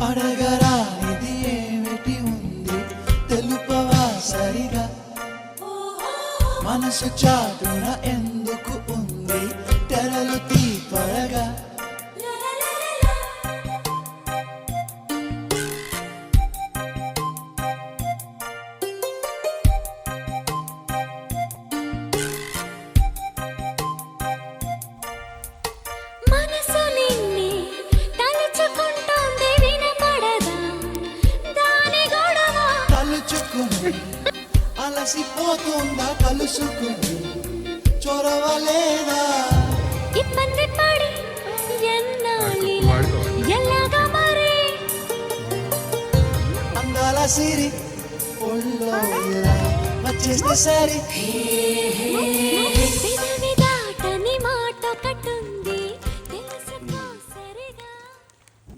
అడగరానిది ఏమిటి ఉంది తెలుపవా సరిగా మనసు చాటున ఎందుకు ఉంది తెరలు తీపరగా అలసిపోతుందా కలుసుకుని చొరవలేదా ఇబ్బంది పడి ఎలాగా మరి అందాల సిరి ఒళ్ళో ఇలా వచ్చేస్తే సరి